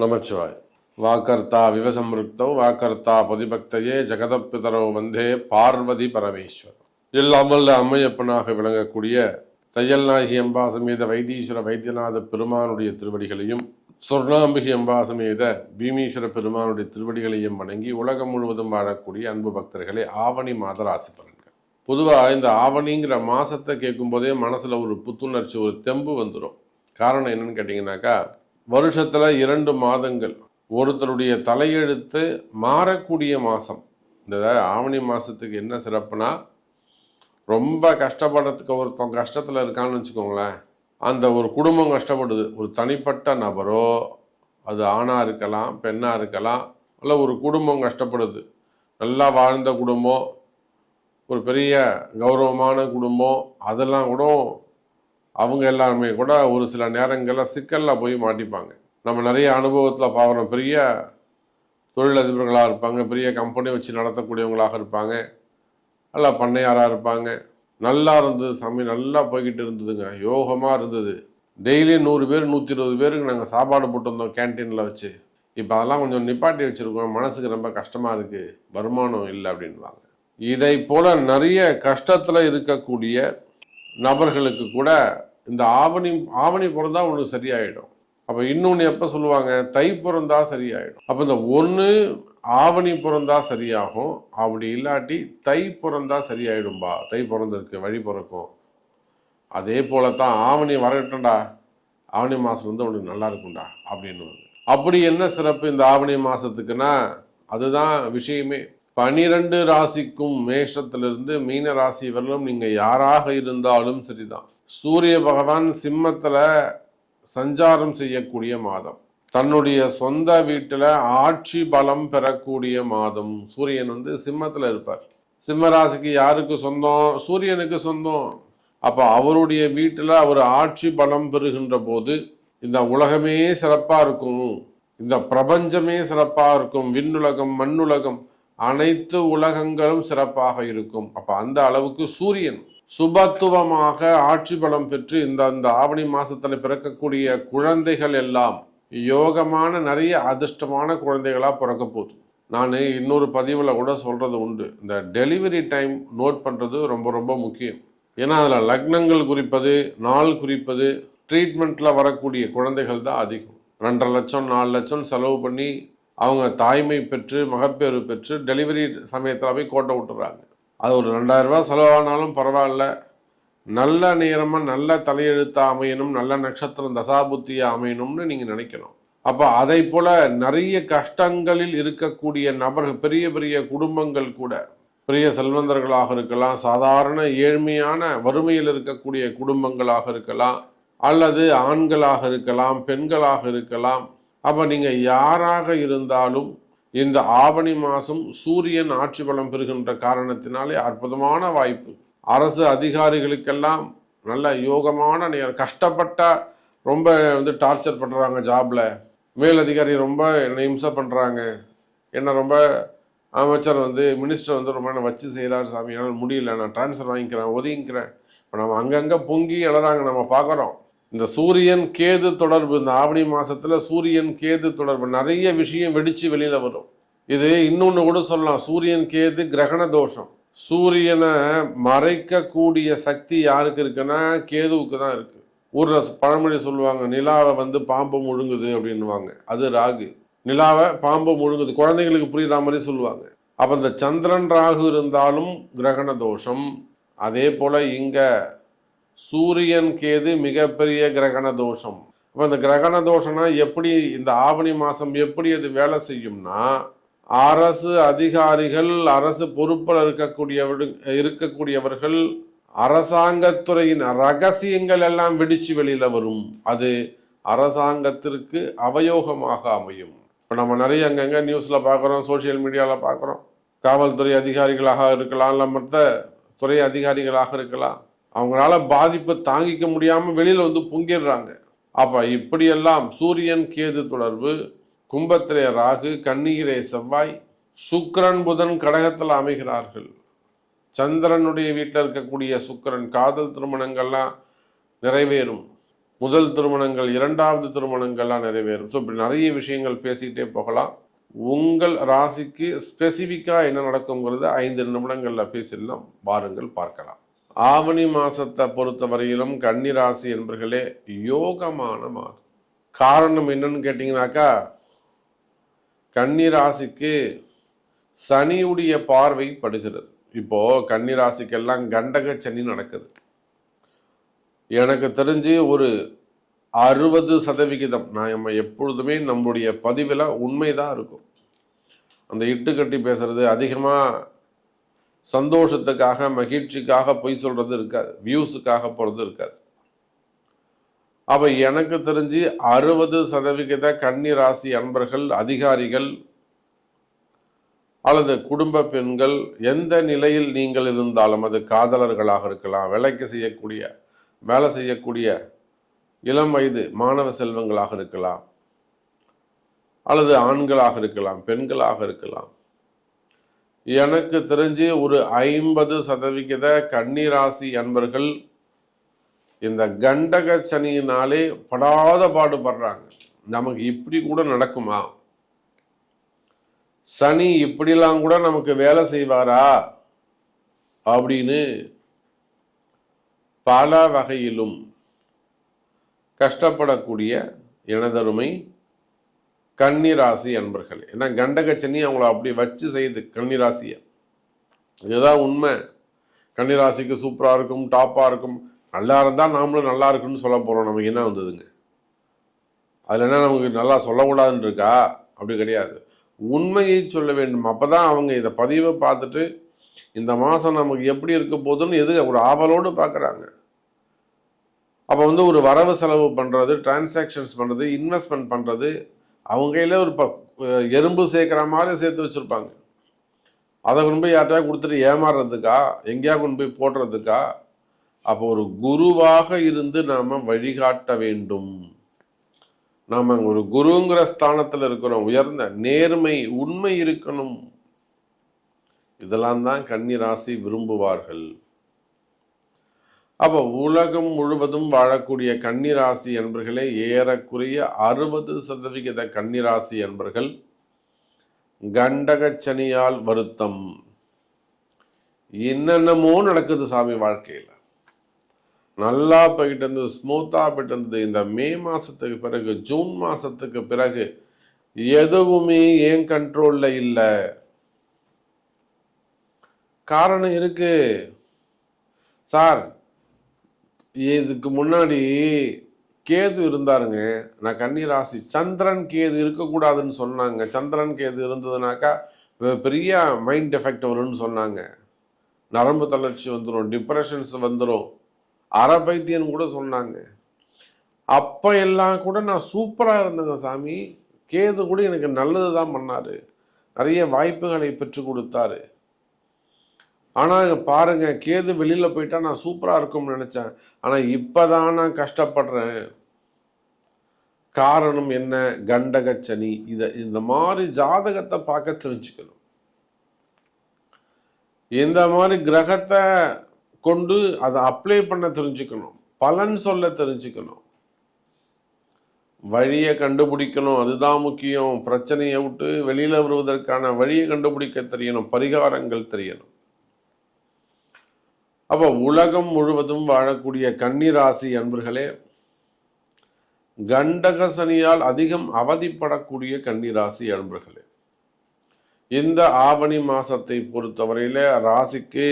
நமச்சிவாய். வாக்கர்த்தா விவசம்ருக்தௌ வாக்கர்த்தா பதிபக்தையே ஜெகதப்பிதரோ வந்தே பார்வதி பரமேஸ்வர். இல்லாமல் அம்மையப்பனாக விளங்கக்கூடிய தையல்நாயகி அம்பா சமேத வைத்தீஸ்வர வைத்தியநாத பெருமானுடைய திருவடிகளையும் சொர்ணாம்பிகை அம்பா சமேத பீமீஸ்வர பெருமானுடைய திருவடிகளையும் வணங்கி உலகம் முழுவதும் வாழக்கூடிய அன்பு பக்தர்களே, ஆவணி மாத ராசி பலன்கள். பொதுவாக இந்த ஆவணிங்கிற மாசத்தை கேட்கும் போதே மனசுல ஒரு புத்துணர்ச்சி, ஒரு தெம்பு வந்துடும். காரணம் என்னன்னு கேட்டீங்கன்னாக்கா, வருஷத்துல 2 மாதங்கள் ஒருத்தருடைய தலையெழுத்து மாறக்கூடிய மாசம். இந்த ஆவணி மாசத்துக்கு என்ன சிறப்புனா, ரொம்ப கஷ்டப்படுறதுக்கு ஒருத்தன் கஷ்டத்துல இருக்கான்னு வச்சுக்கோங்களேன், அந்த ஒரு குடும்பம் கஷ்டப்படுது, ஒரு தனிப்பட்ட நபரோ, அது ஆணா இருக்கலாம் பெண்ணா இருக்கலாம், இல்லை ஒரு குடும்பம் கஷ்டப்படுது, நல்லா வாழ்ந்த குடும்பம், ஒரு பெரிய கௌரவமான குடும்பம், அதெல்லாம் கூட அவங்க எல்லாருமே கூட ஒரு சில நேரங்களில் சிக்கலில் போய் மாட்டிப்பாங்க. நம்ம நிறைய அனுபவத்தில் பார்க்குறோம். பெரிய தொழிலதிபர்களாக இருப்பாங்க, பெரிய கம்பெனி வச்சு நடத்தக்கூடியவங்களாக இருப்பாங்க, நல்லா பண்ணையாராக இருப்பாங்க. நல்லா இருந்தது சாமி, நல்லா போய்கிட்டு இருந்ததுங்க, யோகமாக இருந்தது. டெய்லி 100 பேர் 120 பேருக்கு நாங்கள் சாப்பாடு போட்டிருந்தோம் கேன்டீனில் வச்சு. இப்போ அதெல்லாம் கொஞ்சம் நிப்பாட்டி வச்சுருக்கோம், மனசுக்கு ரொம்ப கஷ்டமாக இருக்குது, வருமானம் இல்லை அப்படின்வாங்க. இதை போல் நிறைய கஷ்டத்தில் இருக்கக்கூடிய நபர்களுக்கு கூட இந்த ஆவணி பிறந்தா ஒன்று சரியாயிடும். அப்போ இன்னொன்று எப்போ சொல்லுவாங்க, தை பிறந்தா சரியாயிடும். அப்போ இந்த ஒன்று ஆவணி பிறந்தா சரியாகும், அப்படி இல்லாட்டி தை பிறந்தா சரியாயிடும்பா, தை பிறந்திருக்கு வழி பிறக்கும். அதே போலத்தான் ஆவணி வரட்டும்டா, ஆவணி மாதம் வந்து உனக்கு நல்லா இருக்கும்டா அப்படின்னு. அப்படி என்ன சிறப்பு இந்த ஆவணி மாதத்துக்குன்னா, அதுதான் விஷயமே. 12 ராசிக்கும் மேஷத்திலிருந்து மீன ராசி வரலும் நீங்க யாராக இருந்தாலும் சரிதான். சூரிய பகவான் சிம்மத்துல சஞ்சாரம் செய்யக்கூடிய மாதம், தன்னுடைய சொந்த வீட்டுல ஆட்சி பலம் பெறக்கூடிய மாதம். சூரியன் வந்து சிம்மத்துல இருப்பார். சிம்ம ராசிக்கு யாருக்கு சொந்தம்? சூரியனுக்கு சொந்தம். அப்ப அவருடைய வீட்டுல அவர் ஆட்சி பலம் பெறுகின்ற போது இந்த உலகமே சிறப்பா இருக்கும், இந்த பிரபஞ்சமே சிறப்பா இருக்கும், விண்ணுலகம் மண்ணுலகம் அனைத்து உலகங்களும் சிறப்பாக இருக்கும். அப்ப அந்த அளவுக்கு சூரியன் சுபத்துவமாக ஆட்சி பலம் பெற்று இந்த ஆவணி மாசத்துல பிறக்கக்கூடிய குழந்தைகள் எல்லாம் யோகமான நிறைய அதிர்ஷ்டமான குழந்தைகளா பிறக்க போகுது. நான் இன்னொரு பதிவுல கூட சொல்றது உண்டு, இந்த டெலிவரி டைம் நோட் பண்றது ரொம்ப ரொம்ப முக்கியம். ஏன்னா அதுல லக்னங்கள் குறிப்பது, நாள் குறிப்பது, ட்ரீட்மெண்ட்ல வரக்கூடிய குழந்தைகள் தான் அதிகம். 2.5 லட்சம் 4 லட்சம் செலவு பண்ணி அவங்க தாய்மை பெற்று மகப்பேறு பெற்று டெலிவரி சமயத்தில் போய் கோட்டை விட்டுறாங்க. அது ஒரு 2000 ரூபா செலவானாலும் பரவாயில்ல, நல்ல நேரமாக நல்ல தலையெழுத்தாக அமையணும், நல்ல நட்சத்திரம் தசாபுத்தியாக அமையணும்னு நீங்கள் நினைக்கணும். அப்போ அதை போல நிறைய கஷ்டங்களில் இருக்கக்கூடிய நபர்கள், பெரிய பெரிய குடும்பங்கள் கூட, பெரிய செல்வந்தர்களாக இருக்கலாம், சாதாரண ஏழ்மையான வறுமையில் இருக்கக்கூடிய குடும்பங்களாக இருக்கலாம், அல்லது ஆண்களாக இருக்கலாம், பெண்களாக இருக்கலாம். அப்போ நீங்கள் யாராக இருந்தாலும் இந்த ஆவணி மாதம் சூரியன் ஆட்சி பலம் பெறுகின்ற காரணத்தினாலே அற்புதமான வாய்ப்பு. அரசு அதிகாரிகளுக்கெல்லாம் நல்ல யோகமான நேரம். கஷ்டப்பட்டா ரொம்ப வந்து டார்ச்சர் பண்ணுறாங்க ஜாப்ல, மேலதிகாரி ரொம்ப என்னை இம்சை பண்ணுறாங்க, என்ன ரொம்ப அமைச்சர் வந்து மினிஸ்டர் வந்து ரொம்ப என்ன வச்சு செய்கிறாரு சாமி, என்னால் முடியல, நான் டிரான்ஸ்ஃபர் வாங்கிக்கிறேன் ஒதுங்கிக்கிறேன். இப்போ நம்ம அங்கங்கே பொங்கி எழறாங்க, நம்ம பார்க்குறோம். இந்த சூரியன் கேது தொடர்பு, இந்த ஆவணி மாசத்துல சூரியன் கேது தொடர்பு நிறைய விஷயம் வெடிச்சு வெளியில வரும். இது இன்னொன்னு கூட சொல்லலாம், சூரியன் கேது கிரகண தோஷம். சூரியனை மறைக்கக்கூடிய சக்தி யாருக்கு இருக்குன்னா கேதுவுக்கு தான் இருக்கு. ஊர்ல பழமொழி சொல்லுவாங்க, நிலாவை வந்து பாம்பு முழுங்குது அப்படின்வாங்க, அது ராகு. நிலாவை பாம்பு முழுங்குது, குழந்தைங்களுக்கு புரியுற மாதிரி சொல்லுவாங்க. அப்ப இந்த சந்திரன் ராகு இருந்தாலும் கிரகண தோஷம். அதே போல இங்க சூரியன் கேது மிகப்பெரிய கிரகண தோஷம். அப்போ இந்த கிரகண தோஷம்னா எப்படி, இந்த ஆவணி மாதம் எப்படி அது வேலை செய்யும்னா, அரசு அதிகாரிகள், அரசு பொறுப்பில் இருக்கக்கூடியவர்கள், அரசாங்கத்துறையின் ரகசியங்கள் எல்லாம் வெடிச்சு வெளியில வரும். அது அரசாங்கத்திற்கு அவயோகமாக அமையும். இப்போ நம்ம நிறைய அங்கங்க நியூஸ்ல பார்க்குறோம், சோசியல் மீடியால பார்க்குறோம். காவல்துறை அதிகாரிகளாக இருக்கலாம், இல்லை மற்ற துறை அதிகாரிகளாக இருக்கலாம், அவங்களால பாதிப்பை தாங்கிக்க முடியாம வெளியில வந்து பொங்கிடுறாங்க. அப்ப இப்படியெல்லாம் சூரியன் கேது தொடர்பு, கும்பத்திலே ராகு, கன்னியிலே செவ்வாய், சுக்கிரன் புதன் கடகத்தில் அமைகிறார்கள். சந்திரனுடைய வீட்டில் இருக்கக்கூடிய சுக்கிரன், காதல் திருமணங்கள்லாம் நிறைவேறும். முதல் திருமணங்கள், இரண்டாவது திருமணங்கள்லாம் நிறைவேறும். ஸோ இப்படி நிறைய விஷயங்கள் பேசிக்கிட்டே போகலாம். உங்கள் ராசிக்கு ஸ்பெசிஃபிக்காக என்ன நடக்குங்கிறது 5 நிமிடங்களில் பேசிடலாம். வாருங்கள் பார்க்கலாம். ஆவணி மாசத்தை பொறுத்த வரையிலும் கன்னி ராசி என்பர்களே யோகமான மாதம். காரணம் என்னன்னு கேட்டீங்கன்னாக்கா, கன்னி ராசிக்கு சனியுடைய பார்வை படுகிறது. இப்போ கன்னி ராசிக்கெல்லாம் கண்டக சனி நடக்குது. எனக்கு தெரிஞ்சு ஒரு 60% நம்ம எப்பொழுதுமே நம்முடைய பதிவில் உண்மைதான் இருக்கும். அந்த இட்டுக்கட்டி பேசுறது, அதிகமாக சந்தோஷத்துக்காக மகிழ்ச்சிக்காக பொய் சொல்றது இருக்காது, வியூஸுக்காக போகிறது இருக்காது. அப்போ எனக்கு தெரிஞ்சு 60% கன்னி ராசி அன்பர்கள், அதிகாரிகள் அல்லது குடும்ப பெண்கள், எந்த நிலையில் நீங்கள் இருந்தாலும், அது காதலர்களாக இருக்கலாம், வேலை செய்யக்கூடிய இளம் வயது மாணவ செல்வங்களாக இருக்கலாம், அல்லது ஆண்களாக இருக்கலாம், பெண்களாக இருக்கலாம். எனக்கு தெரிஞ்சு ஒரு 50% கன்னி ராசி அன்பர்கள் இந்த கண்டக சனியினாலே படாத பாடுபடுறாங்க. நமக்கு இப்படி கூட நடக்குமா, சனி இப்படிலாம் கூட நமக்கு வேலை செய்வாரா அப்படின்னு பல வகையிலும் கஷ்டப்படக்கூடிய எனதருமை கன்னிராசி அன்பர்களே. ஏன்னா கண்டக சனி அவங்கள அப்படி வச்சு செய்யுது கன்னிராசியை. இதுதான் உண்மை. கன்னிராசிக்கு சூப்பராக இருக்கும், டாப்பாக இருக்கும், நல்லா இருந்தால் நாமளும் நல்லா இருக்குன்னு சொல்ல போகிறோம். நமக்கு என்ன வந்ததுங்க அதில்? என்ன நமக்கு நல்லா சொல்லக்கூடாதுன்னு இருக்கா? அப்படி கிடையாது, உண்மையை சொல்ல வேண்டும். அப்போ தான் அவங்க இதை பதிவை பார்த்துட்டு இந்த மாதம் நமக்கு எப்படி இருக்க போதுன்னு ஒரு ஆவலோடு பார்க்குறாங்க. அப்போ ஒரு வரவு செலவு பண்ணுறது, டிரான்சாக்ஷன்ஸ் பண்ணுறது, இன்வெஸ்ட்மெண்ட் பண்ணுறது, அவங்க கையில் ஒரு எறும்பு சேர்க்குற மாதிரி சேர்த்து வச்சுருப்பாங்க. அதை கொண்டு போய் யார்கிட்டயா கொடுத்துட்டு ஏமாறுறதுக்கா, எங்கேயா கொண்டு போய் போடுறதுக்கா? அப்போ ஒரு குருவாக இருந்து நாம் வழிகாட்ட வேண்டும். நாம் ஒரு குருங்கிற ஸ்தானத்தில் இருக்கிறோம். உயர்ந்த நேர்மை, உண்மை இருக்கணும். இதெல்லாம் தான் கன்னி ராசி விரும்புவார்கள். அப்போ உலகம் முழுவதும் வாழக்கூடிய கன்னி ராசி என்பர்களே ஏறக்குறைய 60% கன்னி ராசி என்பர்கள் கண்டகச்சனியால் வருத்தம். என்னென்னமோ நடக்குது சாமி வாழ்க்கையில். நல்லா போயிட்டு இருந்தது, ஸ்மூத்தாக போயிட்டு இருந்தது. இந்த மே மாதத்துக்கு பிறகு, ஜூன் மாதத்துக்கு பிறகு எதுவுமே ஏன் கண்ட்ரோலில் இல்லை. காரணம் இருக்கு சார். இதுக்கு முன்னாடி கேது இருந்தாருங்க. நான் கன்னி ராசி, சந்திரன் கேது இருக்கக்கூடாதுன்னு சொன்னாங்க. சந்திரன் கேது இருந்ததுனாக்கா பெரிய மைண்ட் எஃபெக்ட் வரும்னு சொன்னாங்க. நரம்பு தளர்ச்சி வந்துடும், டிப்ரெஷன்ஸ் வந்துடும், அறப்பைத்தியன் கூட சொன்னாங்க. அப்போ எல்லாம் கூட நான் சூப்பராக இருந்தேங்க சாமி. கேது கூட எனக்கு நல்லது தான் பண்ணார், நிறைய வாய்ப்புகளை பெற்று கொடுத்தாரு. ஆனால் பாருங்க, கேது வெளியில் போயிட்டா நான் சூப்பராக இருக்கும்னு நினச்சேன். ஆனால் இப்போ தான் நான் கஷ்டப்படுறேன். காரணம் என்ன? கண்டகச்சனி. இந்த மாதிரி ஜாதகத்தை பார்க்க தெரிஞ்சுக்கணும். இந்த மாதிரி கிரகத்தை கொண்டு அதை அப்ளை பண்ண தெரிஞ்சுக்கணும், பலன் சொல்ல தெரிஞ்சுக்கணும், வழியை கண்டுபிடிக்கணும். அதுதான் முக்கியம். பிரச்சனையை விட்டு வெளியில வருவதற்கான வழியை கண்டுபிடிக்க தெரியணும், பரிகாரங்கள் தெரியணும். அப்போ உலகம் முழுவதும் வாழக்கூடிய கன்னி ராசி அன்பர்களே, கண்டக சனியால் அதிகம் அவதிப்படக்கூடிய கன்னி ராசி அன்பர்களே, இந்த ஆவணி மாசத்தை பொறுத்தவரையில ராசிக்கு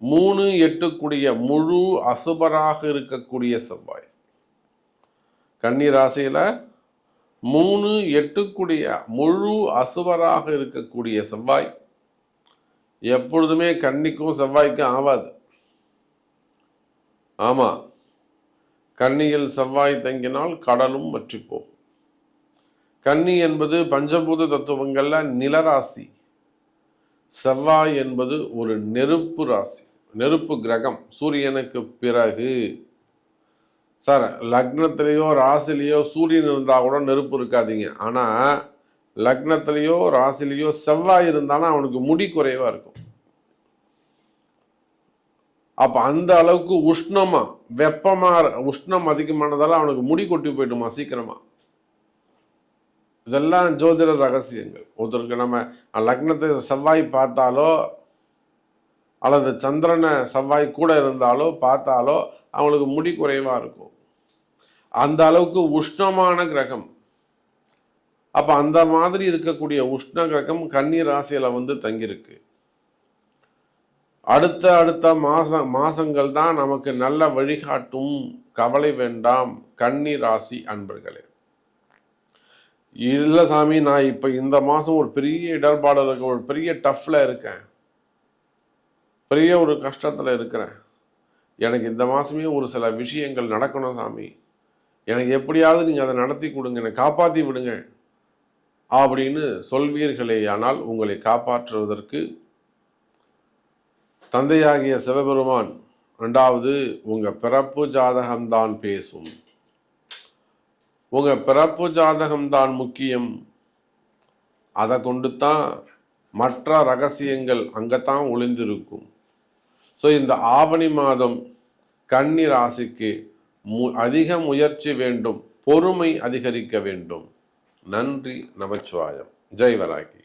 3-8 கூடிய முழு அசுபராக இருக்கக்கூடிய செவ்வாய். கன்னி ராசியில 3-8 கூடிய முழு அசுபராக இருக்கக்கூடிய செவ்வாய் எப்பொழுதுமே கன்னிக்கும் செவ்வாய்க்கும் ஆவாது. ஆமா, கன்னியில் செவ்வாய் தங்கினால் கடலும் வற்றி போகும். கன்னி என்பது பஞ்சபூத தத்துவங்கள்ல நிலராசி. செவ்வாய் என்பது ஒரு நெருப்பு ராசி, நெருப்பு கிரகம். சூரியனுக்கு பிறகு சார் லக்னத்திலேயோ ராசிலேயோ சூரியன் இருந்தா கூட நெருப்பு இருக்காதீங்க. ஆனா லக்னத்திலேயோ ராசிலேயோ செவ்வாய் இருந்தானா அவனுக்கு முடி குறைவா இருக்கும். அப்ப அந்த அளவுக்கு உஷ்ணமா வெப்பமா உஷ்ணம் அதிகமானதால அவனுக்கு முடி கொட்டி போயிடுமா சீக்கிரமா. இதெல்லாம் ஜோதிட ரகசியங்கள். ஒருத்தருக்கு நம்ம லக்னத்தை செவ்வாய் பார்த்தாலோ அல்லது சந்திரனை செவ்வாய் கூட இருந்தாலோ பார்த்தாலோ அவங்களுக்கு முடி குறைவா இருக்கும். அந்த அளவுக்கு உஷ்ணமான கிரகம். அப்ப அந்த மாதிரி இருக்கக்கூடிய உஷ்ண கிரகம் கன்னி ராசியில தங்கியிருக்கு. அடுத்த மாசங்கள் தான் நமக்கு நல்ல வழிகாட்டும். கவலை வேண்டாம் கன்னி ராசி அன்பர்களே. இல்ல சாமி, நான் இப்ப இந்த மாசம் ஒரு பெரிய இடர்பாடு இருக்க, ஒரு பெரிய டஃப்ல இருக்கேன், பெரிய ஒரு கஷ்டத்துல இருக்கிறேன், எனக்கு இந்த மாசமே ஒரு சில விஷயங்கள் நடக்கணும் சாமி, எனக்கு எப்படியாவது நீங்க அதை நடத்தி கொடுங்க, என்னை காப்பாற்றி விடுங்க அப்படின்னு சொல்வீர்களே. ஆனால் உங்களை காப்பாற்றுவதற்கு தந்தையாகிய சிவபெருமான் ரெண்டாவது உங்க பிறப்பு ஜாதகம்தான் பேசும். உங்க பிறப்பு ஜாதகம்தான் முக்கியம். அதை கொண்டு தான் மற்ற ரகசியங்கள் அங்கத்தான் ஒளிந்திருக்கும். ஸோ இந்த ஆவணி மாதம் கன்னி ராசிக்கு அதிக முயற்சி வேண்டும், பொறுமை அதிகரிக்க வேண்டும். நன்றி, நமச்சிவாயம். ஜெய் வராகி.